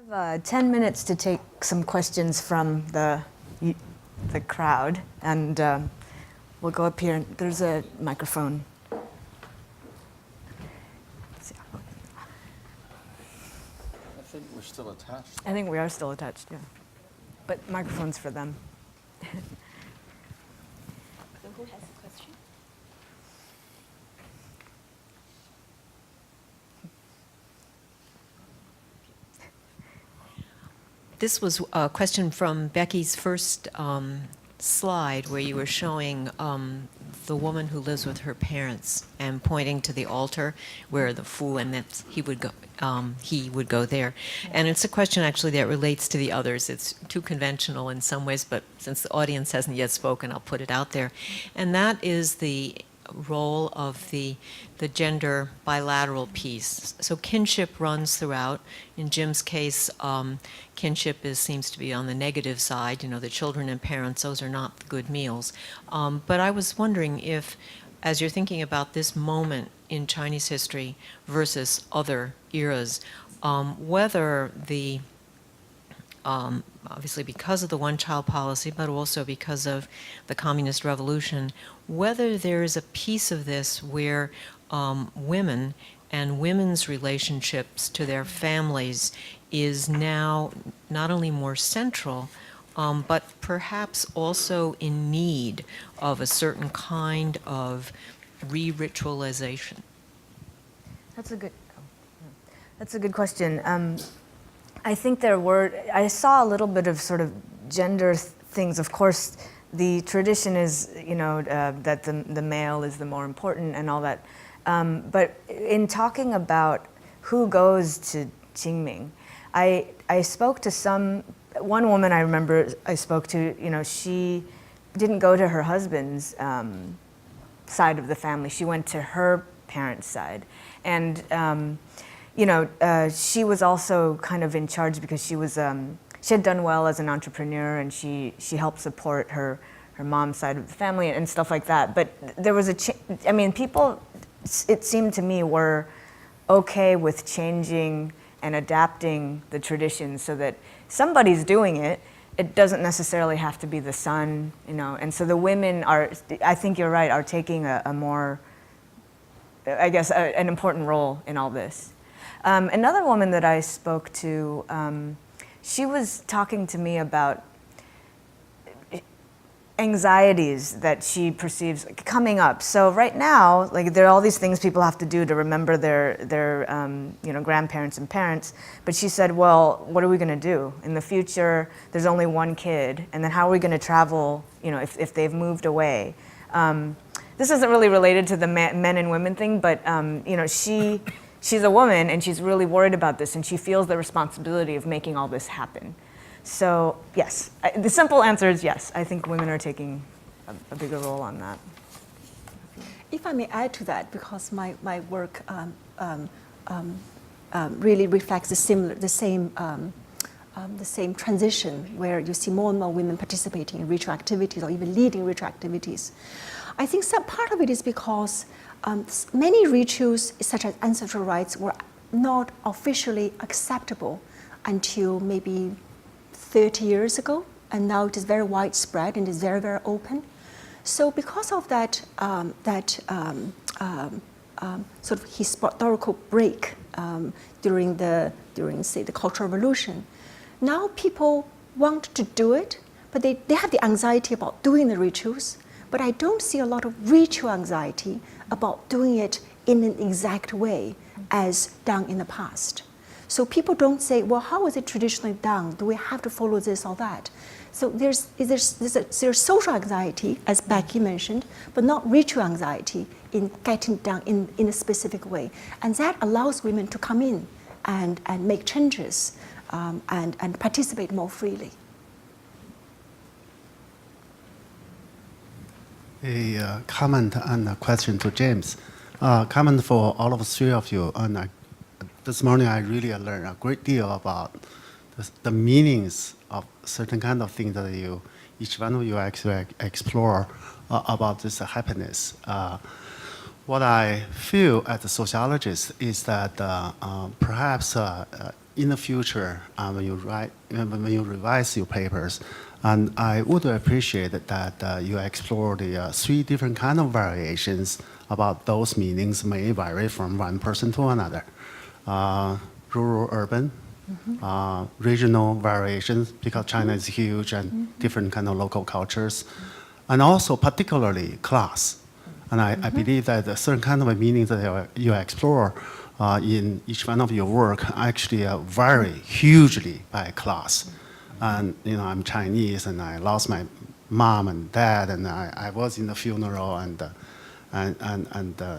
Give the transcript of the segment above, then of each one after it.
have 10 minutes to take some questions from the crowd, and we'll go up here. There's a microphone. I think we're still attached. I think we are still attached, yeah. But microphone's for them. So who has a question? This was a question from Becky's first slide, where you were showing the woman who lives with her parents and pointing to the altar where the Fu, and that he would go there. And it's a question actually that relates to the others. It's too conventional in some ways, but since the audience hasn't yet spoken, I'll put it out there. And that is the role of the gender bilateral piece. So kinship runs throughout. In Jim's case, kinship seems to be on the negative side. You know, the children and parents, those are not good meals. But I was wondering if, as you're thinking about this moment in Chinese history versus other eras, whether the obviously because of the one-child policy, but also because of the Communist Revolution, whether there is a piece of this where women and women's relationships to their families is now not only more central, but perhaps also in need of a certain kind of re-ritualization. That's a good question. I think I saw a little bit of sort of gender things. Of course, the tradition is, that the male is the more important and all that. But in talking about who goes to Qingming, I spoke to one woman I remember I spoke to, she didn't go to her husband's side of the family. She went to her parents' side. And, she was also kind of in charge because she had done well as an entrepreneur, and she helped support her mom's side of the family and stuff like that. But there was people, it seemed to me, were okay with changing and adapting the traditions so that somebody's doing it. It doesn't necessarily have to be the son, and so the women are, I think you're right, are taking a more, I guess, an important role in all this. Another woman that I spoke to, she was talking to me about anxieties that she perceives coming up. So right now, there are all these things people have to do to remember their grandparents and parents. But she said, well, what are we going to do in the future? There's only one kid, and then how are we going to travel? If they've moved away. This isn't really related to the men and women thing, but she's a woman, and she's really worried about this, and she feels the responsibility of making all this happen. So yes, the simple answer is yes. I think women are taking a bigger role on that. If I may add to that, because my work really reflects the same transition, where you see more and more women participating in ritual activities or even leading ritual activities. I think some part of it is because many rituals, such as ancestral rites, were not officially acceptable until maybe 30 years ago, and now it is very widespread and is very, very open. So because of that, sort of historical break during, say, the Cultural Revolution, now people want to do it, but they have the anxiety about doing the rituals, but I don't see a lot of ritual anxiety about doing it in an exact way as done in the past. So people don't say, well, how was it traditionally done? Do we have to follow this or that? So there's social anxiety, as Becky mentioned, but not ritual anxiety in getting done in a specific way. And that allows women to come in and make changes and participate more freely. A comment and a question to James. Comment for all of three of you. And this morning I really learned a great deal about the meanings of certain kind of things that each one of you actually explore about this happiness. What I feel as a sociologist is that perhaps in the future, when you revise your papers, and I would appreciate that you explore the 3 different kind of variations about those meanings may vary from one person to another. Rural, urban, regional variations, because China is huge and different kind of local cultures, and also particularly class. And I believe that a certain kind of meanings that you explore in each one of your work actually vary hugely by class. And I'm Chinese, and I lost my mom and dad, and I was in the funeral, and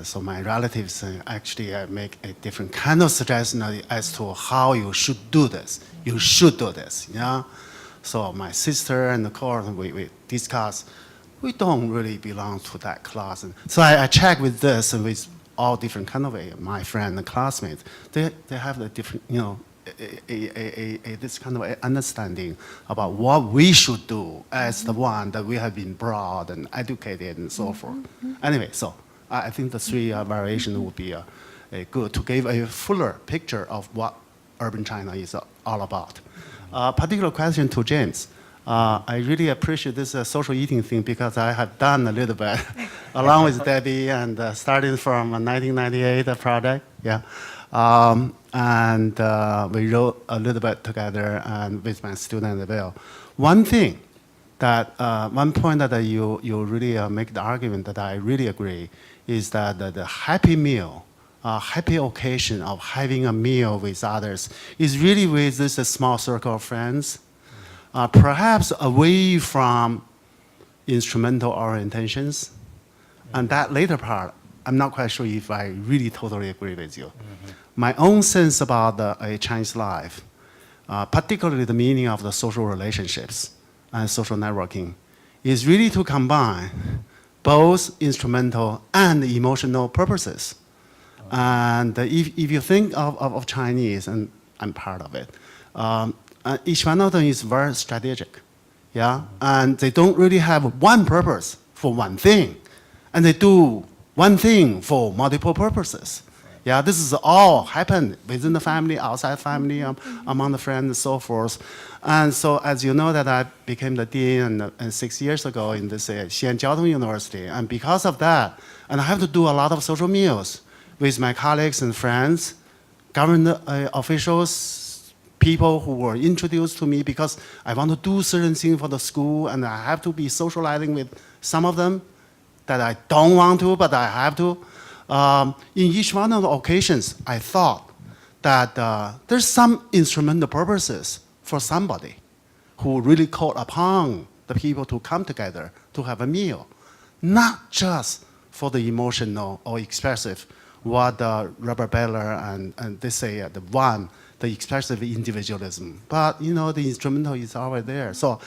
so my relatives actually make a different kind of suggestion as to how you should do this. You should do this, So my sister and of course we discuss. We don't really belong to that class, and so I check with this and with all different kind of my friend and classmates. They have a different, this kind of understanding about what we should do as the one that we have been brought and educated and so forth. Anyway, so I think the 3 variations would be good to give a fuller picture of what urban China is all about. Particular question to James. I really appreciate this social eating thing because I have done a little bit along with Debbie and starting from a 1998 project. Yeah. And we wrote a little bit together and with my student Bill. One thing that, one point that you really make the argument that I really agree is that the happy meal, happy occasion of having a meal with others is really with this small circle of friends. Perhaps away from instrumental orientations. And that later part, I'm not quite sure if I really totally agree with you. My own sense about a Chinese life, particularly the meaning of the social relationships and social networking, is really to combine both instrumental and emotional purposes. And if you think of Chinese, and I'm part of it, each one of them is very strategic, and they don't really have one purpose for one thing, and they do one thing for multiple purposes. This is all happened within the family, outside family, among the friends, and so forth. And so, as you know, that I became the dean 6 years ago in this Xi'an Jiaotong University, and because of that, and I have to do a lot of social meals with my colleagues and friends, government officials, people who were introduced to me because I want to do certain things for the school, and I have to be socializing with some of them that I don't want to, but I have to. In each one of the occasions, I thought that there's some instrumental purposes for somebody who really called upon the people to come together to have a meal, not just for the emotional or expressive, what Robert Beller and they say the expressive individualism. But the instrumental is always there. So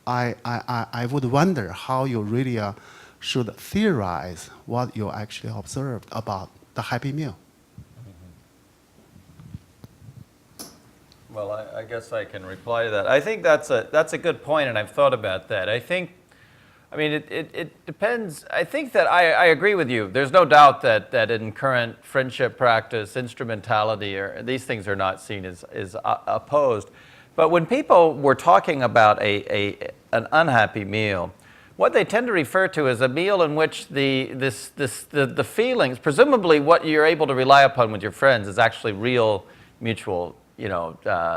I would wonder how you really should theorize what you actually observed about the happy meal. Well, I guess I can reply to that. I think that's a good point, and I've thought about that. It depends. I think that I agree with you. There's no doubt that in current friendship practice, instrumentality, or these things are not seen as opposed. But when people were talking about an unhappy meal, what they tend to refer to is a meal in which the feelings, presumably what you're able to rely upon with your friends, is actually real mutual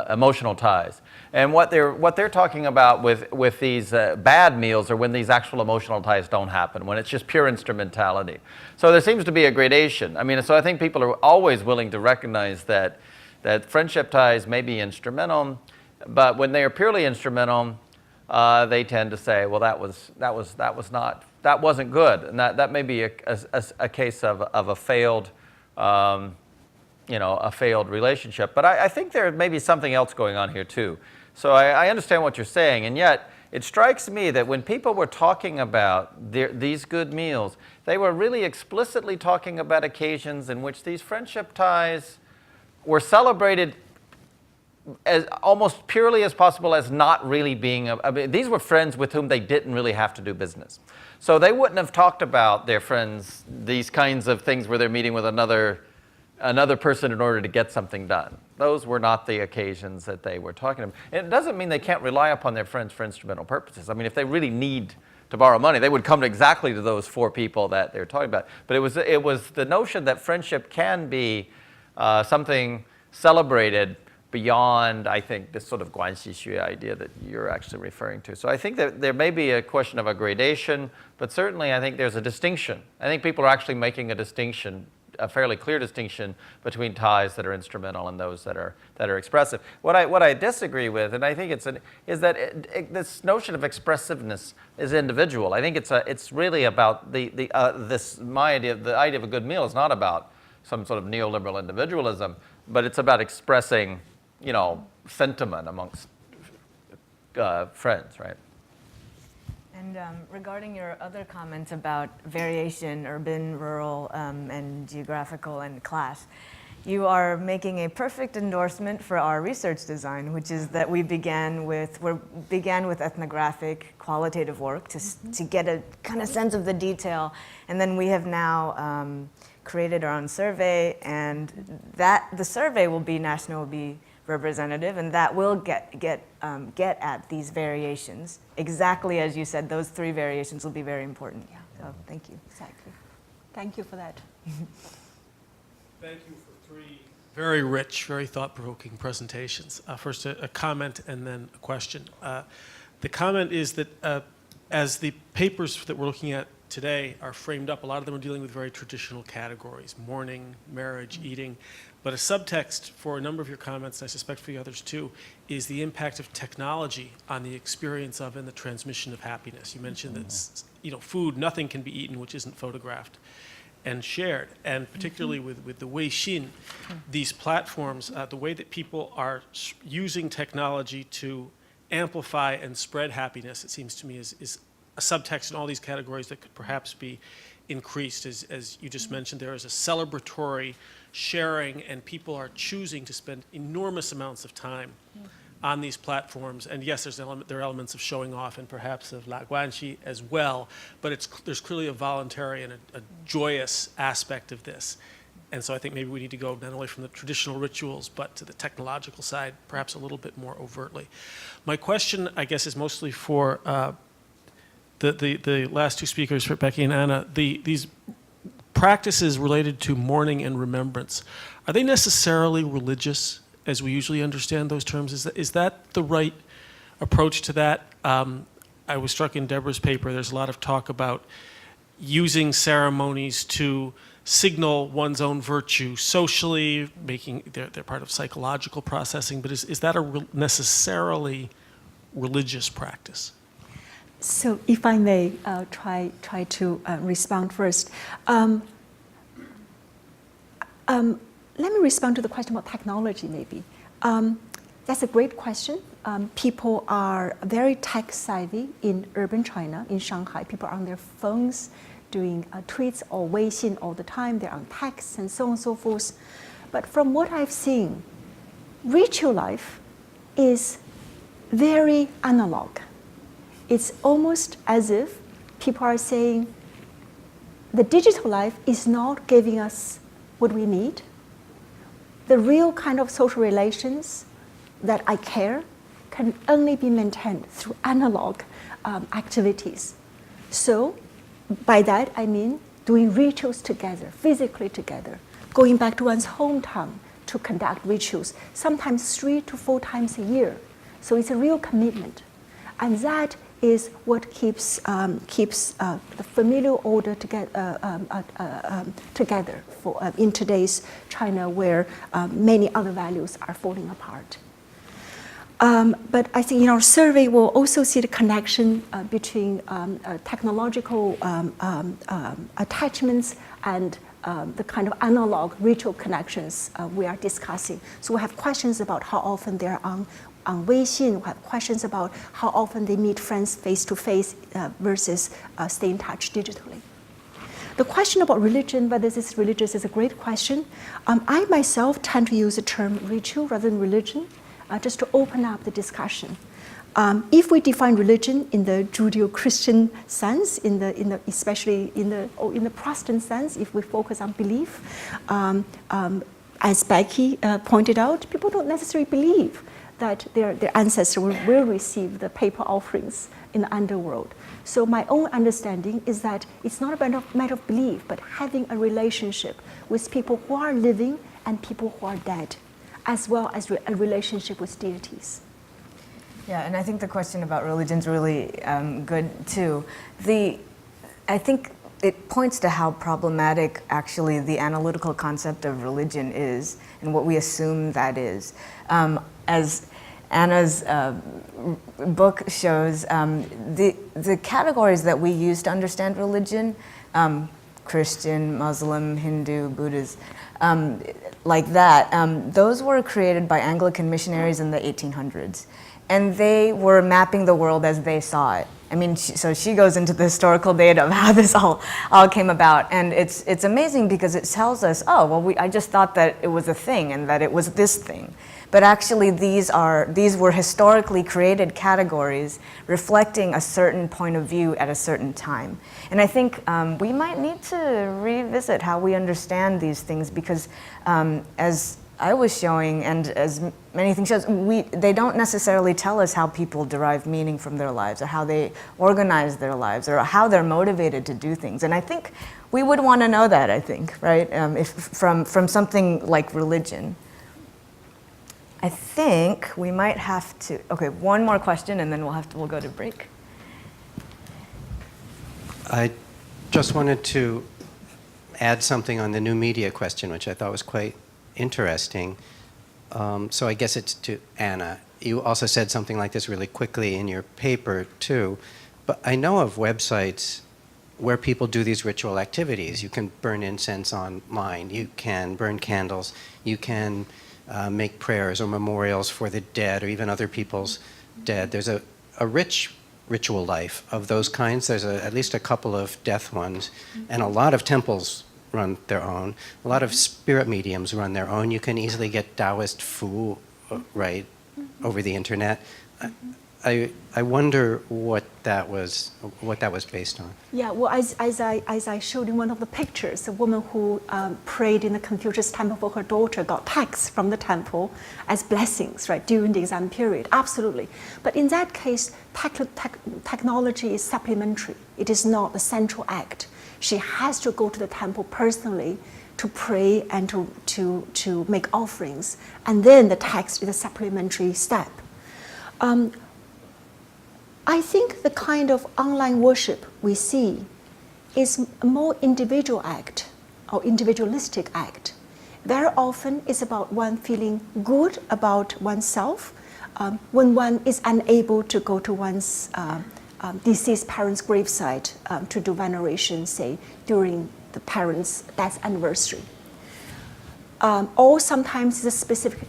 emotional ties. And what they're talking about with these bad meals are when these actual emotional ties don't happen, when it's just pure instrumentality. So there seems to be a gradation. So I think people are always willing to recognize that friendship ties may be instrumental, but when they are purely instrumental, they tend to say, well, that wasn't good, and that may be a case of a failed. A failed relationship. But I think there may be something else going on here too. So I understand what you're saying, and yet it strikes me that when people were talking about these good meals, they were really explicitly talking about occasions in which these friendship ties were celebrated as almost purely as possible as not really being, these were friends with whom they didn't really have to do business. So they wouldn't have talked about their friends, these kinds of things where they're meeting with another person in order to get something done. Those were not the occasions that they were talking about. And it doesn't mean they can't rely upon their friends for instrumental purposes. I mean, if they really need to borrow money, they would come exactly to those 4 people that they were talking about. But it was the notion that friendship can be something celebrated beyond, I think, this sort of guanxi idea that you're actually referring to. So I think that there may be a question of a gradation, but certainly I think there's a distinction. I think people are actually making a distinction, a fairly clear distinction between ties that are instrumental and those that are expressive. What I disagree with, and I think is that this notion of expressiveness is individual. I think it's really about the idea of a good meal is not about some sort of neoliberal individualism, but it's about expressing, sentiment amongst friends, right? And regarding your other comments about variation, urban, rural, and geographical and class, you are making a perfect endorsement for our research design, which is that we began with ethnographic qualitative work to get a kind of sense of the detail, and then we have now created our own survey, and the survey will be representative, and that will get at these variations. Exactly as you said, those 3 variations will be very important. Yeah. So thank you. Exactly. Thank you for that. Thank you for 3 very rich, very thought-provoking presentations. First, a comment and then a question. The comment is that as the papers that we're looking at today are framed up, a lot of them are dealing with very traditional categories: mourning, marriage, eating. But a subtext for a number of your comments, and I suspect for the others too, is the impact of technology on the experience of and the transmission of happiness. You mentioned that food, nothing can be eaten which isn't photographed and shared. And particularly with the Weixin, these platforms, the way that people are using technology to amplify and spread happiness, it seems to me, is a subtext in all these categories that could perhaps be increased. As you just mentioned, there is a celebratory sharing, and people are choosing to spend enormous amounts of time on these platforms. And yes, there are elements of showing off and perhaps of la guanxi as well, but there's clearly a voluntary and a joyous aspect of this. And so I think maybe we need to go not only from the traditional rituals, but to the technological side, perhaps a little bit more overtly. My question, I guess, is mostly for the last 2 speakers, for Becky and Anna. These practices related to mourning and remembrance, are they necessarily religious as we usually understand those terms? Is that the right approach to that? I was struck in Deborah's paper, there's a lot of talk about using ceremonies to signal one's own virtue socially, they're part of psychological processing, but is that a necessarily religious practice? So if I may try to respond first. Let me respond to the question about technology, maybe. That's a great question. People are very tech savvy in urban China, in Shanghai. People are on their phones doing tweets or Weixin all the time. They're on texts and so on and so forth. But from what I've seen, ritual life is very analog. It's almost as if people are saying the digital life is not giving us what we need. The real kind of social relations that I care can only be maintained through analog activities. So by that I mean doing rituals together, physically together, going back to one's hometown to conduct rituals, sometimes 3 to 4 times a year. So it's a real commitment. And that is what keeps the familial order together in today's China, where many other values are falling apart. But I think in our survey, we'll also see the connection between technological attachments and the kind of analog ritual connections we are discussing. So we have questions about how often they're on Weixin. We have questions about how often they meet friends face-to-face versus stay in touch digitally. The question about religion, whether this is religious, is a great question. I myself tend to use the term ritual rather than religion, just to open up the discussion. If we define religion in the Judeo-Christian sense, especially in the Protestant sense, if we focus on belief, as Becky pointed out, people don't necessarily believe that their ancestors will receive the paper offerings in the underworld. So my own understanding is that it's not a matter of belief, but having a relationship with people who are living and people who are dead, as well as a relationship with deities. Yeah, and I think the question about religion's really good too. I think it points to how problematic actually the analytical concept of religion is and what we assume that is. As Anna's book shows, the categories that we use to understand religion, Christian, Muslim, Hindu, Buddhist, like that, those were created by Anglican missionaries in the 1800s. And they were mapping the world as they saw it. I mean, so she goes into the historical data of how this all came about. And it's amazing because it tells us, oh, well, I just thought that it was a thing and that it was this thing. But actually, these were historically created categories reflecting a certain point of view at a certain time. And I think we might need to revisit how we understand these things because as I was showing, and as many things shows, they don't necessarily tell us how people derive meaning from their lives or how they organize their lives or how they're motivated to do things. And I think we would want to know that, I think, right? If from something like religion. I think we might have to, okay, one more question and then we'll go to break. I just wanted to add something on the new media question, which I thought was quite interesting. So I guess it's to Anna. You also said something like this really quickly in your paper too, but I know of websites where people do these ritual activities. You can burn incense online, you can burn candles, you can make prayers or memorials for the dead or even other people's dead. There's a rich ritual life of those kinds. There's at least a couple of death ones, and a lot of temples run their own. A lot of spirit mediums run their own. You can easily get Taoist Fu right over the internet. I wonder what that was based on. Yeah, well, as I showed in one of the pictures, a woman who prayed in the Confucius temple for her daughter got texts from the temple as blessings, right, during the exam period. Absolutely. But in that case, technology is supplementary. It is not the central act. She has to go to the temple personally to pray and to make offerings. And then the text is a supplementary step. I think the kind of online worship we see is a more individual act or individualistic act. Very often it's about one feeling good about oneself when one is unable to go to one's deceased parent's gravesite to do veneration, say, during the parent's death anniversary. Or sometimes it's a specific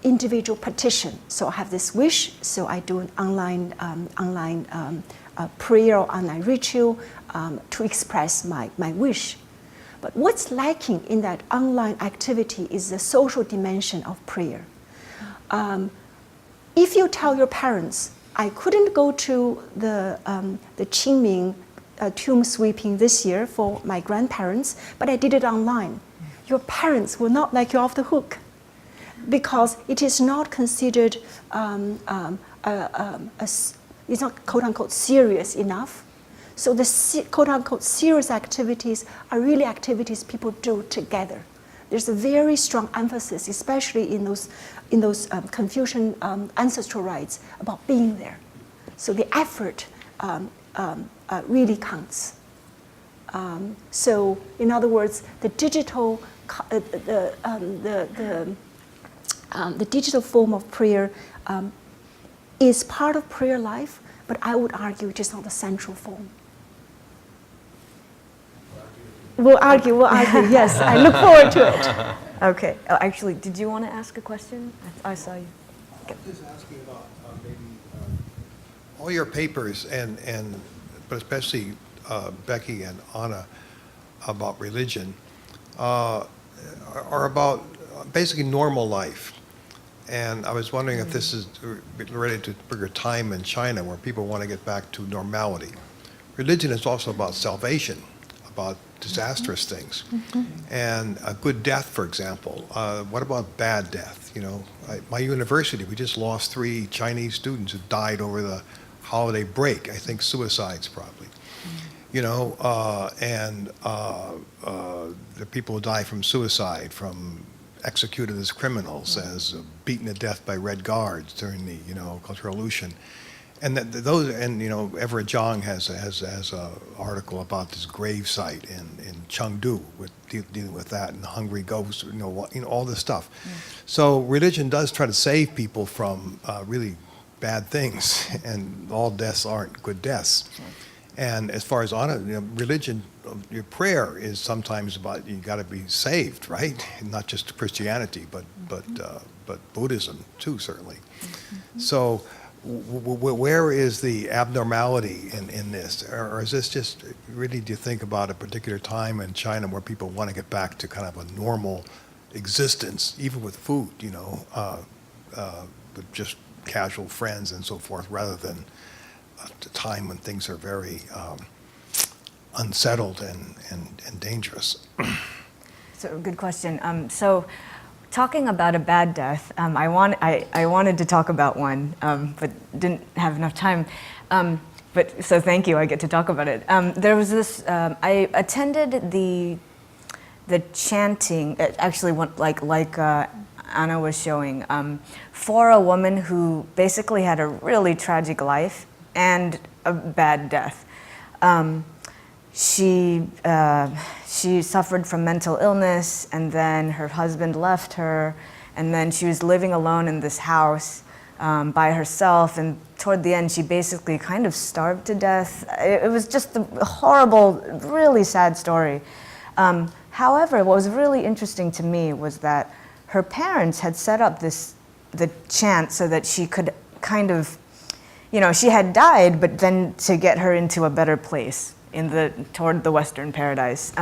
individual petition. So I have this wish, so I do an online prayer or online ritual to express my wish. But what's lacking in that online activity is the social dimension of prayer. If you tell your parents, I couldn't go to the Qingming tomb sweeping this year for my grandparents, but I did it online. Your parents will not let you off the hook because it is not considered, it's not quote-unquote serious enough. So the quote-unquote serious activities are really activities people do together. There's a very strong emphasis, especially in those Confucian ancestral rites, about being there. So the effort really counts. So in other words, the digital the digital form of prayer is part of prayer life, but I would argue it is not the central form. We'll argue, yes. I look forward to it. Okay. Oh, actually, did you want to ask a question? I saw you. Just asking about maybe all your papers but especially Becky and Anna about religion are about basically normal life. And I was wondering if this is related to bigger time in China where people want to get back to normality. Religion is also about salvation, about disastrous things. And a good death, for example. What about bad death? You know, my university, we just lost 3 Chinese students who died over the holiday break. I think suicides probably. You know, the people who die from suicide, from executed as criminals, as beaten to death by Red Guards during the, you know, Cultural Revolution. And you know, Everett Jong has a article about this grave site in Chengdu, dealing with that, and the hungry ghosts, you know, all this stuff. So religion does try to save people from really bad things, and all deaths aren't good deaths. And as far as honor, you know, religion, your prayer is sometimes about you got to be saved, right? Not just Christianity, but Buddhism too, certainly. So, where is the abnormality in this, or is this just really? Do you think about a particular time in China where people want to get back to kind of a normal existence, even with food, you know, with just casual friends and so forth, rather than a time when things are very unsettled and dangerous? So good question. So talking about a bad death, I wanted to talk about one, but didn't have enough time. But so thank you, I get to talk about it. There was this, I attended the chanting, actually like Anna was showing, for a woman who basically had a really tragic life and a bad death. She suffered from mental illness, and then her husband left her, and then she was living alone in this house by herself, and toward the end she basically kind of starved to death. It was just a horrible, really sad story. However, what was really interesting to me was that her parents had set up the chant so that she could kind of, you know, she had died, but then to get her into a better place toward the Western paradise.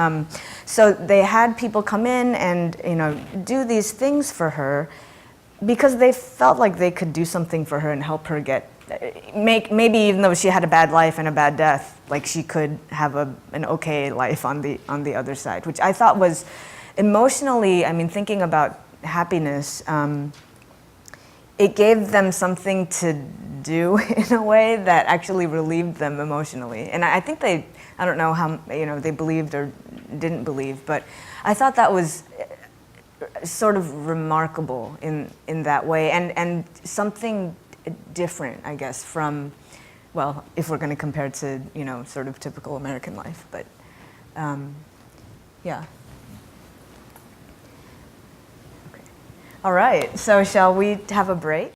So they had people come in and, you know, do these things for her because they felt like they could do something for her and help her maybe even though she had a bad life and a bad death, like she could have an okay life on the other side, which I thought was emotionally, I mean, thinking about happiness, it gave them something to do in a way that actually relieved them emotionally. And I think I don't know how, you know, they believed or didn't believe, but I thought that was sort of remarkable in that way, and something different, I guess, from, well, if we're going to compare to, you know, sort of typical American life, but yeah. Okay. All right, so shall we have a break?